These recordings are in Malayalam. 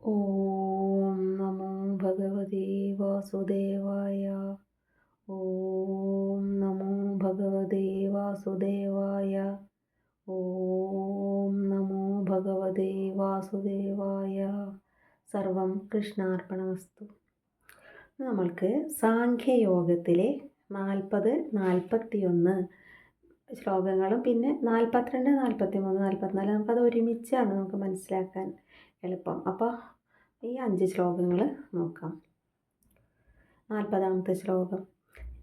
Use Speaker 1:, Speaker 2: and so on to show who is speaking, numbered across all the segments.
Speaker 1: ഓം നമോ ഭഗവതേ വാസുദേവായ. ഓം നമോ ഭഗവതേ വാസുദേവായ. ഓം നമോ ഭഗവതേ വാസുദേവായ. സർവം കൃഷ്ണാർപ്പണമസ്തു. നമ്മൾക്ക് സാഖ്യയോഗത്തിലെ 40, 41 ശ്ലോകങ്ങളും പിന്നെ 42, 43, 44 നമുക്കത് ഒരുമിച്ചാണ് നമുക്ക് മനസ്സിലാക്കാൻ എളുപ്പം. അപ്പോൾ ഈ 5 ശ്ലോകങ്ങൾ നോക്കാം. 40ാമത്തെ ശ്ലോകം.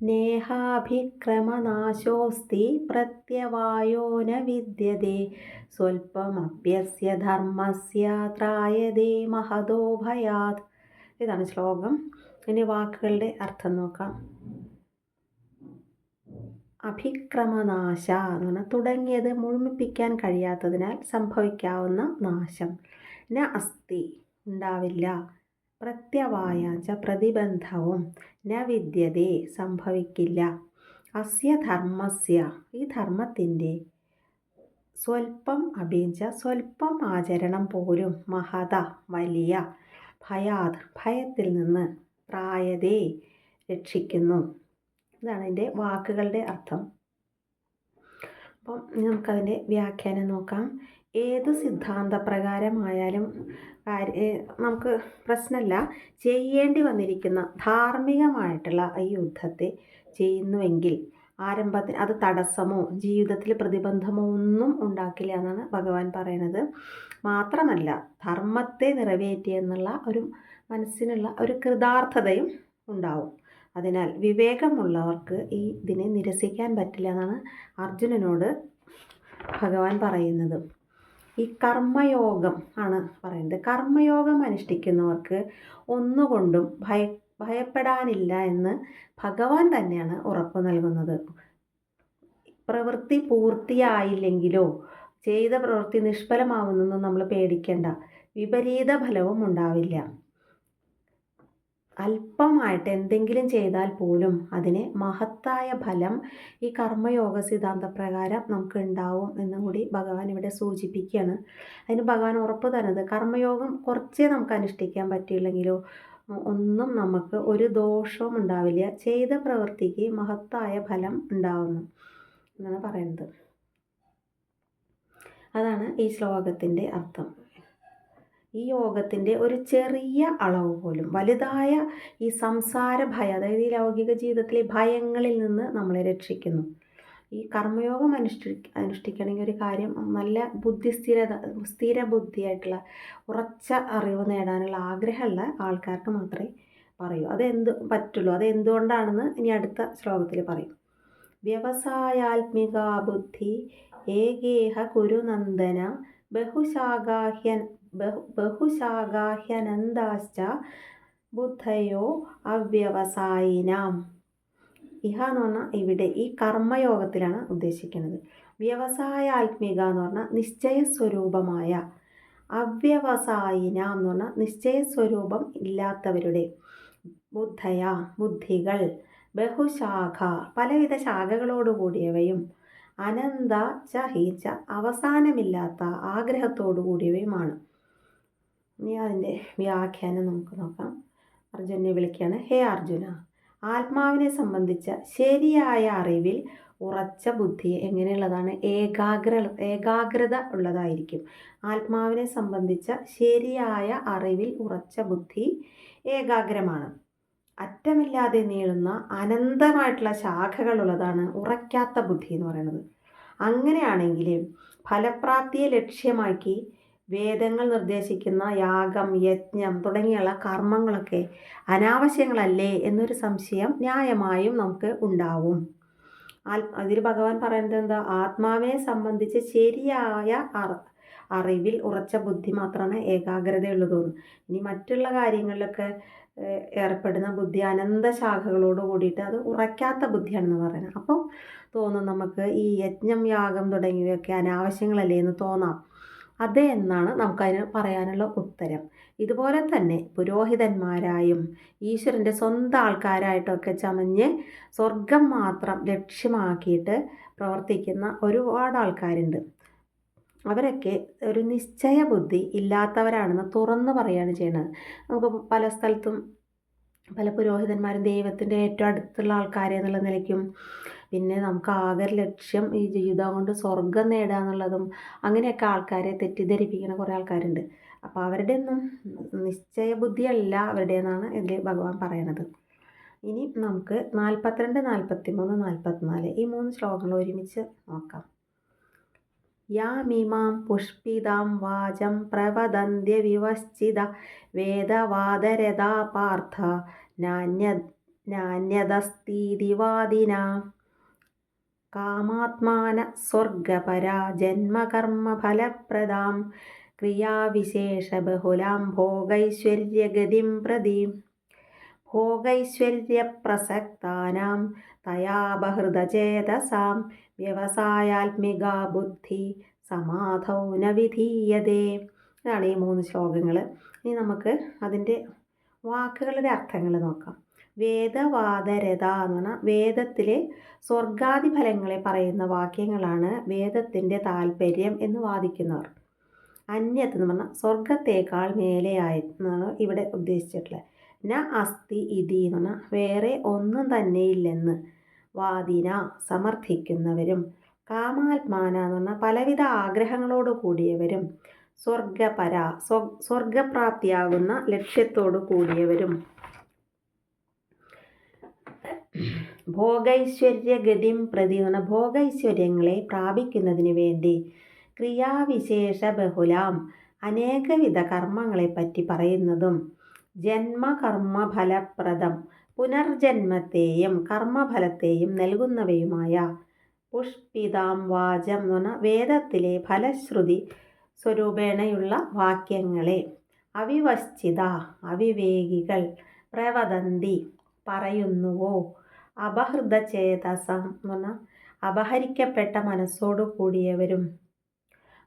Speaker 1: നേഹാഭിക്രമനാശോസ്തി പ്രത്യവായോ ന വിദ്യതേ സ്വൽപമപ്യസ്യ ധർമ്മസ്യ ത്രായതേ മഹതോ ഭയാത്. ഇതാണ് ശ്ലോകം. ഇനി വാക്കുകളുടെ അർത്ഥം നോക്കാം. അഭിക്രമനാശ എന്ന് പറഞ്ഞാൽ തുടങ്ങിയത് മുഴുമിപ്പിക്കാൻ കഴിയാത്തതിനാൽ സംഭവിക്കാവുന്ന നാശം. ന അസ്തി ഉണ്ടാവില്ല. പ്രത്യവായാച്ച പ്രതിബന്ധവും. ന വിദ്യതേ സംഭവിക്കില്ല. അസ്യ ധർമ്മസ്യ ഈ ധർമ്മത്തിൻ്റെ സ്വൽപ്പം അഭിഞ്ച സ്വൽപ്പം ആചരണം പോലും മഹത വലിയ ഭയാത് ഭയത്തിൽ നിന്ന് ത്രായതേ രക്ഷിക്കുന്നു. ഇതാണ് അതിൻ്റെ വാക്കുകളുടെ അർത്ഥം. അപ്പം നമുക്കതിൻ്റെ വ്യാഖ്യാനം നോക്കാം. ഏത് സിദ്ധാന്തപ്രകാരമായാലും നമുക്ക് പ്രശ്നമില്ല. ചെയ്യേണ്ടി വന്നിരിക്കുന്ന ധാർമ്മികമായിട്ടുള്ള ഈ യുദ്ധത്തെ ചെയ്യുന്നുവെങ്കിൽ ആരംഭത്തിൽ അത് തടസ്സമോ ജീവിതത്തിൽ പ്രതിബന്ധമോ ഒന്നും ഉണ്ടാക്കില്ല എന്നാണ് ഭഗവാൻ പറയുന്നത്. മാത്രമല്ല ധർമ്മത്തെ നിറവേറ്റിയെന്നുള്ള ഒരു മനസ്സിനുള്ള ഒരു കൃതാർത്ഥതയും ഉണ്ടാവും. അതിനാൽ വിവേകമുള്ളവർക്ക് ഈ ഇതിനെ നിരസിക്കാൻ പറ്റില്ല എന്നാണ് അർജുനനോട് ഭഗവാൻ പറയുന്നത്. ഈ കർമ്മയോഗം ആണ് പറയുന്നത്. കർമ്മയോഗം അനുഷ്ഠിക്കുന്നവർക്ക് ഒന്നുകൊണ്ടും ഭയപ്പെടാനില്ല എന്ന് ഭഗവാൻ തന്നെയാണ് ഉറപ്പ് നൽകുന്നത്. പ്രവൃത്തി പൂർത്തിയായില്ലെങ്കിലോ ചെയ്ത പ്രവൃത്തി നിഷ്ഫലമാവുന്നൊന്നും നമ്മൾ പേടിക്കേണ്ട. വിപരീത ഫലവും ഉണ്ടാവില്ല. അല്പമായിട്ട് എന്തെങ്കിലും ചെയ്താൽ പോലും അതിന് മഹത്തായ ഫലം ഈ കർമ്മയോഗ സിദ്ധാന്തപ്രകാരം നമുക്ക് ഉണ്ടാവും എന്നും കൂടി ഭഗവാൻ ഇവിടെ സൂചിപ്പിക്കുകയാണ്. അതിന് ഭഗവാൻ ഉറപ്പ് തരുന്നത് കർമ്മയോഗം കുറച്ചേ നമുക്ക് അനുഷ്ഠിക്കാൻ പറ്റിയില്ലെങ്കിലോ ഒന്നും നമുക്ക് ഒരു ദോഷവും ഉണ്ടാവില്ല. ചെയ്ത പ്രവൃത്തിക്ക് മഹത്തായ ഫലം ഉണ്ടാവുന്നു എന്നാണ് പറയുന്നത്. അതാണ് ഈ ശ്ലോകത്തിൻ്റെ അർത്ഥം. ഈ യോഗത്തിൻ്റെ ഒരു ചെറിയ അളവ് പോലും വലുതായ ഈ സംസാര ഭയം, അതായത് ഈ ലൗകിക ജീവിതത്തിലെ ഭയങ്ങളിൽ നിന്ന് നമ്മളെ രക്ഷിക്കുന്നു. ഈ കർമ്മയോഗം അനുഷ്ഠിക്കണമെങ്കിൽ ഒരു കാര്യം നല്ല സ്ഥിര ബുദ്ധിയായിട്ടുള്ള ഉറച്ച അറിവ് നേടാനുള്ള ആഗ്രഹമുള്ള ആൾക്കാർക്ക് മാത്രമേ പറയൂ. പറ്റുള്ളൂ. അത് എന്തുകൊണ്ടാണെന്ന് ഇനി അടുത്ത ശ്ലോകത്തിൽ പറയും. വ്യവസായാത്മിക ബുദ്ധി ഏകേഹ കുരുനന്ദന ബഹുശാഖാഹ്യനന്ദാശ്ച ബുദ്ധയോ അവ്യവസായിനാം. ഇഹ എന്ന് പറഞ്ഞാൽ ഇവിടെ ഈ കർമ്മയോഗത്തിലാണ് ഉദ്ദേശിക്കുന്നത്. വ്യവസായാത്മിക എന്ന് പറഞ്ഞാൽ നിശ്ചയസ്വരൂപമായ, അവ്യവസായിനാം എന്ന് പറഞ്ഞാൽ നിശ്ചയസ്വരൂപം ഇല്ലാത്തവരുടെ, ബുദ്ധികൾ, ബഹുശാഖ പലവിധ ശാഖകളോടുകൂടിയവയും, അനന്ത ചഹീച്ച അവസാനമില്ലാത്ത ആഗ്രഹത്തോടു കൂടിയവയുമാണ്. ഇനി അതിൻ്റെ വ്യാഖ്യാനം നമുക്ക് നോക്കാം. അർജുനെ വിളിക്കുകയാണ്. ഹേ അർജുന, ആത്മാവിനെ സംബന്ധിച്ച ശരിയായ അറിവിൽ ഉറച്ച ബുദ്ധി എങ്ങനെയുള്ളതാണ്? ഏകാഗ്രത ഉള്ളതായിരിക്കും. ആത്മാവിനെ സംബന്ധിച്ച ശരിയായ അറിവിൽ ഉറച്ച ബുദ്ധി ഏകാഗ്രമാണ്. അറ്റമില്ലാതെ നീളുന്ന അനന്തമായിട്ടുള്ള ശാഖകളുള്ളതാണ് ഉറയ്ക്കാത്ത ബുദ്ധി എന്ന് പറയുന്നത്. അങ്ങനെയാണെങ്കിൽ ഫലപ്രാപ്തിയെ ലക്ഷ്യമാക്കി വേദങ്ങൾ നിർദ്ദേശിക്കുന്ന യാഗം, യജ്ഞം തുടങ്ങിയുള്ള കർമ്മങ്ങളൊക്കെ അനാവശ്യങ്ങളല്ലേ എന്നൊരു സംശയം ന്യായമായും നമുക്ക് ഉണ്ടാവും. അതിൽ ഭഗവാൻ പറയുന്നത് എന്താ? ആത്മാവിനെ സംബന്ധിച്ച് ശരിയായ അറിവിൽ ഉറച്ച ബുദ്ധി മാത്രമാണ് ഏകാഗ്രതയുള്ളതെന്ന്. ഇനി മറ്റുള്ള കാര്യങ്ങളിലൊക്കെ ഏർപ്പെടുന്ന ബുദ്ധി അനന്ത ശാഖകളോട് കൂടിയിട്ട് അത് ഉറയ്ക്കാത്ത ബുദ്ധിയാണെന്ന് പറയുന്നത്. അപ്പോൾ തോന്നും നമുക്ക് ഈ യജ്ഞം, യാഗം തുടങ്ങിയവയൊക്കെ അനാവശ്യങ്ങളല്ലേ എന്ന് തോന്നാം. അതെ എന്നാണ് നമുക്കതിന് പറയാനുള്ള ഉത്തരം. ഇതുപോലെ തന്നെ പുരോഹിതന്മാരായും ഈശ്വരൻ്റെ സ്വന്തം ആൾക്കാരായിട്ടൊക്കെ ചമഞ്ഞ് സ്വർഗം മാത്രം ലക്ഷ്യമാക്കിയിട്ട് പ്രവർത്തിക്കുന്ന ഒരുപാട് ആൾക്കാരുണ്ട്. അവരൊക്കെ ഒരു നിശ്ചയ ബുദ്ധി ഇല്ലാത്തവരാണെന്ന് തുറന്നു പറയുകയാണ് ചെയ്യുന്നത്. നമുക്ക് പല സ്ഥലത്തും പല പുരോഹിതന്മാരും ദൈവത്തിൻ്റെ ഏറ്റവും അടുത്തുള്ള ആൾക്കാരെ എന്നുള്ള നിലയ്ക്കും, പിന്നെ നമുക്ക് ആകെ ലക്ഷ്യം ഈ ജീവിതം കൊണ്ട് സ്വർഗം നേടുക എന്നുള്ളതും അങ്ങനെയൊക്കെ ആൾക്കാരെ തെറ്റിദ്ധരിപ്പിക്കുന്ന കുറേ ആൾക്കാരുണ്ട്. അപ്പോൾ അവരുടെ ഒന്നും നിശ്ചയ ബുദ്ധിയല്ല അവരുടേതെന്നാണ് ഇതിൽ ഭഗവാൻ പറയണത്. ഇനി നമുക്ക് 42, 43, 44 ഈ 3 ശ്ലോകങ്ങൾ ഒരുമിച്ച് നോക്കാം. യാമിമാം പുഷ്പിതാം വാചം പ്രവദന്ത്യ വിവശ്ചിത വേദവാദരഥാ പാർത്ഥ നാന്യദസ്തീതി വാദിനാ കാമാത്മാന സ്വർഗപരാ ജന്മകർമ്മഫലപ്രദാം ക്രിയാവിശേഷബഹുലാം ഭോഗൈശ്വര്യഗതിം പ്രതി ഭോഗൈശ്വര്യപ്രസക്താനാം തയാ ബഹൃതചേതസാം വ്യവസായാത്മികാ ബുദ്ധി സമാധൗ ന വിധീയതേ. ഇതാണ് ഈ 3 ശ്ലോകങ്ങൾ. ഇനി നമുക്ക് അതിൻ്റെ വാക്കുകളുടെ അർത്ഥങ്ങൾ നോക്കാം. വേദവാദരഥ എന്ന് പറഞ്ഞാൽ വേദത്തിലെ സ്വർഗാദി ഫലങ്ങളെ പറയുന്ന വാക്യങ്ങളാണ് വേദത്തിൻ്റെ താല്പര്യം എന്ന് വാദിക്കുന്നവർ. അന്യത്ത് എന്ന് പറഞ്ഞാൽ സ്വർഗത്തേക്കാൾ മേലെയായെന്നാണ് ഇവിടെ ഉദ്ദേശിച്ചിട്ടുള്ളത്. ന അസ്തി ഇതി എന്ന് പറഞ്ഞാൽ വേറെ ഒന്നും തന്നെയില്ലെന്ന് വാദിന സമർത്ഥിക്കുന്നവരും, കാമാത്മാന എന്ന് പറഞ്ഞാൽ പലവിധ ആഗ്രഹങ്ങളോട് കൂടിയവരും, സ്വർഗപര സ്വർഗപ്രാപ്തിയാകുന്ന ലക്ഷ്യത്തോടു കൂടിയവരും, ഭോഗൈശ്വര്യഗതിം പ്രതി എന്ന് പറഞ്ഞാൽ ഭോഗൈശ്വര്യങ്ങളെ പ്രാപിക്കുന്നതിന് വേണ്ടി, ക്രിയാവിശേഷ ബഹുലാം അനേകവിധ കർമ്മങ്ങളെപ്പറ്റി പറയുന്നതും, ജന്മകർമ്മഫലപ്രദം പുനർജന്മത്തെയും കർമ്മഫലത്തെയും നൽകുന്നവയുമായ, പുഷ്പിതാം വാചം എന്ന് പറഞ്ഞാൽ വേദത്തിലെ ഫലശ്രുതി സ്വരൂപേണയുള്ള വാക്യങ്ങളെ, അവിവശ്ചിത അവിവേകികൾ, പ്രവദന്തി പറയുന്നുവോ, അപഹൃതചേതസം എന്ന് പറഞ്ഞാൽ അപഹരിക്കപ്പെട്ട മനസ്സോടു കൂടിയവരും,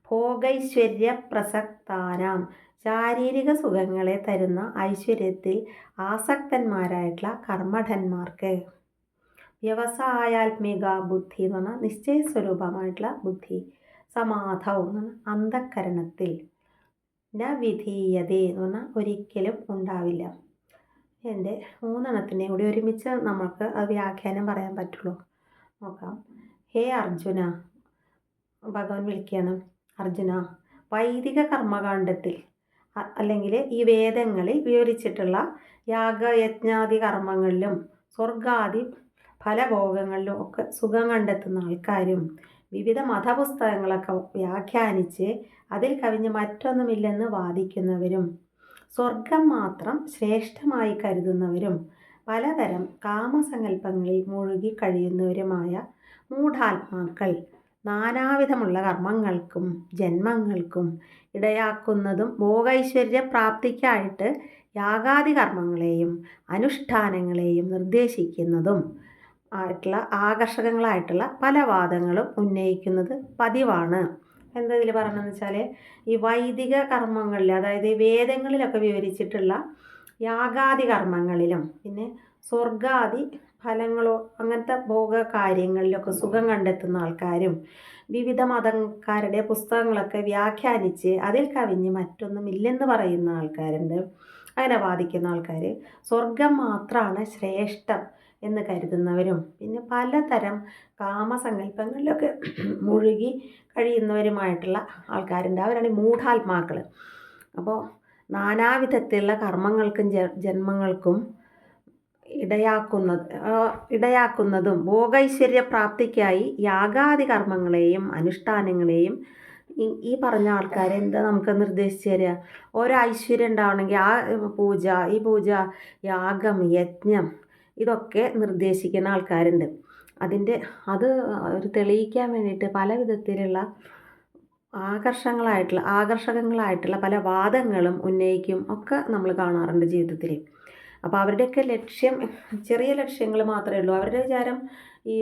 Speaker 1: ഭോഗൈശ്വര്യപ്രസക്താനാം ശാരീരിക സുഖങ്ങളെ തരുന്ന ഐശ്വര്യത്തിൽ ആസക്തന്മാരായിട്ടുള്ള കർമ്മഠന്മാർക്ക്, വ്യവസായാത്മിക ബുദ്ധി എന്ന് പറഞ്ഞാൽ നിശ്ചയസ്വരൂപമായിട്ടുള്ള ബുദ്ധി, സമാധൗ എന്ന് പറഞ്ഞാൽ അന്ധക്കരണത്തിൽ, ന വിധീയതേ എന്ന് പറഞ്ഞാൽ ഒരിക്കലും ഉണ്ടാവില്ല. എൻ്റെ 3 കൂടി ഒരുമിച്ച് നമുക്ക് അത് വ്യാഖ്യാനം പറയാൻ പറ്റുള്ളൂ. നോക്കാം. ഹേ അർജുന, ഭഗവാൻ വിളിക്കുകയാണ്. അർജുന, വൈദിക കർമ്മകാണ്ഡത്തിൽ അല്ലെങ്കിൽ ഈ വേദങ്ങളിൽ വിവരിച്ചിട്ടുള്ള യാഗയജ്ഞാദി കർമ്മങ്ങളിലും സ്വർഗാദി ഫലഭോഗങ്ങളിലും ഒക്കെ സുഖം കണ്ടെത്തുന്ന ആൾക്കാരും വിവിധ മതപുസ്തകങ്ങളൊക്കെ വ്യാഖ്യാനിച്ച് അതിൽ കവിഞ്ഞ് മറ്റൊന്നുമില്ലെന്ന് വാദിക്കുന്നവരും, സ്വർഗം മാത്രം ശ്രേഷ്ഠമായി കരുതുന്നവരും, പലതരം കാമസങ്കല്പങ്ങളിൽ മുഴുകി കഴിയുന്നവരുമായ മൂഢാത്മാക്കൾ നാനാവിധമുള്ള കർമ്മങ്ങൾക്കും ജന്മങ്ങൾക്കും ഇടയാക്കുന്നതും ഭോഗൈശ്വര്യ പ്രാപ്തിക്കായിട്ട് യാഗാദി കർമ്മങ്ങളെയും അനുഷ്ഠാനങ്ങളെയും നിർദ്ദേശിക്കുന്നതും ആയിട്ടുള്ള ആകർഷകങ്ങളായിട്ടുള്ള പല വാദങ്ങളും ഉന്നയിക്കുന്നത് പതിവാണ്. എന്താ ഇതിൽ പറഞ്ഞതെന്ന് വെച്ചാൽ, ഈ വൈദിക കർമ്മങ്ങളിൽ അതായത് വേദങ്ങളിലൊക്കെ വിവരിച്ചിട്ടുള്ള യാഗാദി കർമ്മങ്ങളിലും പിന്നെ സ്വർഗാദി ഫലങ്ങളോ അങ്ങനത്തെ ഭോഗ കാര്യങ്ങളിലൊക്കെ സുഖം കണ്ടെത്തുന്ന ആൾക്കാരും വിവിധ മതക്കാരുടെ പുസ്തകങ്ങളൊക്കെ വ്യാഖ്യാനിച്ച് അതിൽ കവിഞ്ഞ് മറ്റൊന്നുമില്ലെന്ന് പറയുന്ന ആൾക്കാരുണ്ട്. അങ്ങനെ വാദിക്കുന്ന ആൾക്കാർ സ്വർഗം മാത്രമാണ് ശ്രേഷ്ഠം എന്ന് കരുതുന്നവരും പിന്നെ പലതരം കാമസങ്കല്പങ്ങളിലൊക്കെ മുഴുകി കഴിയുന്നവരുമായിട്ടുള്ള ആൾക്കാരുണ്ട്. അവരാണ് മൂഢാത്മാക്കൾ. അപ്പോൾ നാനാവിധത്തിലുള്ള കർമ്മങ്ങൾക്കും ജന്മങ്ങൾക്കും ഇടയാക്കുന്നതും ഭോഗൈശ്വര്യ പ്രാപ്തിക്കായി യാഗാദി കർമ്മങ്ങളെയും അനുഷ്ഠാനങ്ങളെയും ഈ പറഞ്ഞ ആൾക്കാരെ എന്താ നമുക്ക് നിർദ്ദേശിച്ചു തരിക? ഓരോ ഐശ്വര്യം ഉണ്ടാവണമെങ്കിൽ ആ പൂജ, ഈ പൂജ, യാഗം, യജ്ഞം ഇതൊക്കെ നിർദ്ദേശിക്കുന്ന ആൾക്കാരുണ്ട്. അത് ഒരു തെളിയിക്കാൻ വേണ്ടിയിട്ട് പല വിധത്തിലുള്ള ആകർഷകങ്ങളായിട്ടുള്ള പല വാദങ്ങളും ഉന്നയിക്കും ഒക്കെ നമ്മൾ കാണാറുണ്ട് ജീവിതത്തിൽ. അപ്പോൾ അവരുടെയൊക്കെ ലക്ഷ്യം ചെറിയ ലക്ഷ്യങ്ങൾ മാത്രമേ ഉള്ളൂ. അവരുടെ വിചാരം ഈ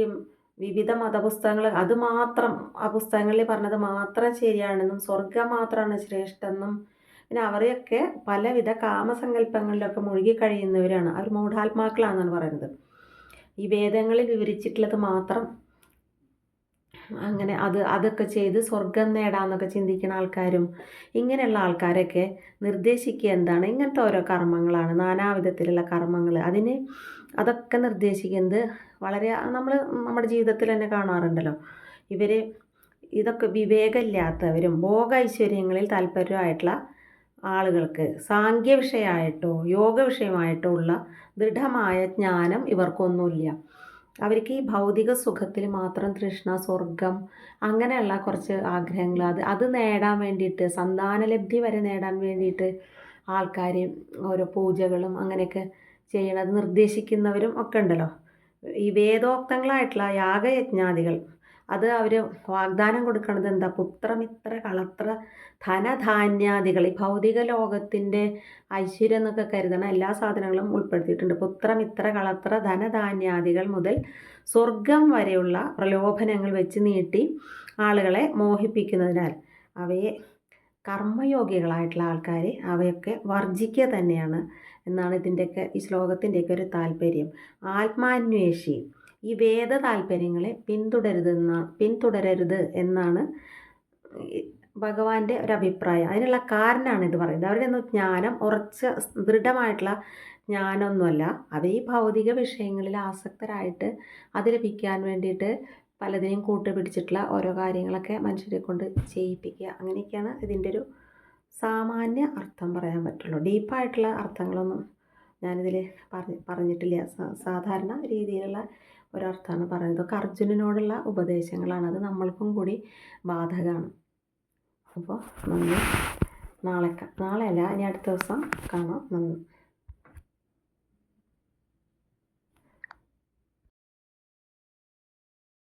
Speaker 1: വിവിധ മതപുസ്തകങ്ങൾ അത് മാത്രം ആ പുസ്തകങ്ങളിൽ പറഞ്ഞത് മാത്രം ശരിയാണെന്നും സ്വർഗം മാത്രമാണ് ശ്രേഷ്ഠമെന്നും പിന്നെ അവരെയൊക്കെ പലവിധ കാമസങ്കല്പങ്ങളിലൊക്കെ മുഴുകി കഴിയുന്നവരാണ്. അവർ മൂഢാത്മാക്കളാണെന്നാണ് പറയുന്നത്. ഈ വേദങ്ങളിൽ വിവരിച്ചിട്ടുള്ളത് മാത്രം അങ്ങനെ അതൊക്കെ ചെയ്ത് സ്വർഗം നേടാമെന്നൊക്കെ ചിന്തിക്കുന്ന ആൾക്കാരും ഇങ്ങനെയുള്ള ആൾക്കാരൊക്കെ നിർദ്ദേശിക്കുക എന്താണ്, ഇങ്ങനത്തെ ഓരോ കർമ്മങ്ങളാണ്, നാനാവിധത്തിലുള്ള കർമ്മങ്ങൾ. അതൊക്കെ നിർദ്ദേശിക്കുന്നത് വളരെ നമ്മൾ നമ്മുടെ ജീവിതത്തിൽ തന്നെ കാണാറുണ്ടല്ലോ. ഇവർ ഇതൊക്കെ വിവേകമില്ലാത്തവരും ഭോഗ ഐശ്വര്യങ്ങളിൽ താല്പര്യമായിട്ടുള്ള ആളുകൾക്ക് സാങ്ക്യ വിഷയമായിട്ടോ യോഗ വിഷയമായിട്ടോ ഉള്ള ദൃഢമായ ജ്ഞാനം ഇവർക്കൊന്നുമില്ല. അവർക്ക് ഈ ഭൗതിക സുഖത്തിൽ മാത്രം തൃഷ്ണ, സ്വർഗം, അങ്ങനെയുള്ള കുറച്ച് ആഗ്രഹങ്ങൾ, അത് നേടാൻ വേണ്ടിയിട്ട്, സന്താനലബ്ധി വരെ നേടാൻ വേണ്ടിയിട്ട് ആൾക്കാർ ഓരോ പൂജകളും അങ്ങനെയൊക്കെ ചെയ്യണത് നിർദ്ദേശിക്കുന്നവരും ഒക്കെ ഉണ്ടല്ലോ. ഈ വേദോക്തങ്ങളായിട്ടുള്ള യാഗയജ്ഞാദികൾ അത് അവർ വാഗ്ദാനം കൊടുക്കുന്നത് എന്താ, പുത്രമിത്ര കളത്ര ധനധാന്യാദികൾ, ഈ ഭൗതിക ലോകത്തിൻ്റെ ഐശ്വര്യം എന്നൊക്കെ കരുതണ എല്ലാ സാധനങ്ങളും ഉൾപ്പെടുത്തിയിട്ടുണ്ട്. പുത്രമിത്ര കളത്ര ധനധാന്യാദികൾ മുതൽ സ്വർഗം വരെയുള്ള പ്രലോഭനങ്ങൾ വെച്ച് നീട്ടി ആളുകളെ മോഹിപ്പിക്കുന്നതിനാൽ അവയെ കർമ്മയോഗികളായിട്ടുള്ള ആൾക്കാർ അവയൊക്കെ വർജിക്കുക തന്നെയാണ് എന്നാണ് ഈ ശ്ലോകത്തിൻ്റെയൊക്കെ ഒരു താല്പര്യം. ആത്മാന്വേഷി ഈ വേദ താല്പര്യങ്ങളെ പിന്തുടരരുത് എന്നാണ് ഭഗവാന്റെ ഒരു അഭിപ്രായം. അതിനുള്ള കാരണമാണ് ഇത് പറയുന്നത്. അവരുടെ ഒന്നും ജ്ഞാനം ഉറച്ച ദൃഢമായിട്ടുള്ള ജ്ഞാനമൊന്നുമല്ല. അവർ ഈ ഭൗതിക വിഷയങ്ങളിൽ ആസക്തരായിട്ട് അത് ലഭിക്കാൻ വേണ്ടിയിട്ട് പലതിനെയും കൂട്ടുപിടിച്ചിട്ടുള്ള ഓരോ കാര്യങ്ങളൊക്കെ മനുഷ്യരെ കൊണ്ട് ചെയ്യിപ്പിക്കുക. അങ്ങനെയൊക്കെയാണ് ഇതിൻ്റെ ഒരു സാമാന്യ അർത്ഥം പറയാൻ പറ്റുള്ളൂ. ഡീപ്പായിട്ടുള്ള അർത്ഥങ്ങളൊന്നും ഞാനിതിൽ പറഞ്ഞിട്ടില്ല. സാധാരണ രീതിയിലുള്ള ഒരർത്ഥമാണ് പറയുന്നത്. ഇതൊക്കെ അർജുനനോടുള്ള ഉപദേശങ്ങളാണ്. അത് നമ്മൾക്കും കൂടി ബാധകമാണ്. അപ്പോൾ നമ്മൾ നാളെയല്ല ഇനി അടുത്ത ദിവസം കാണാം. നന്ദി.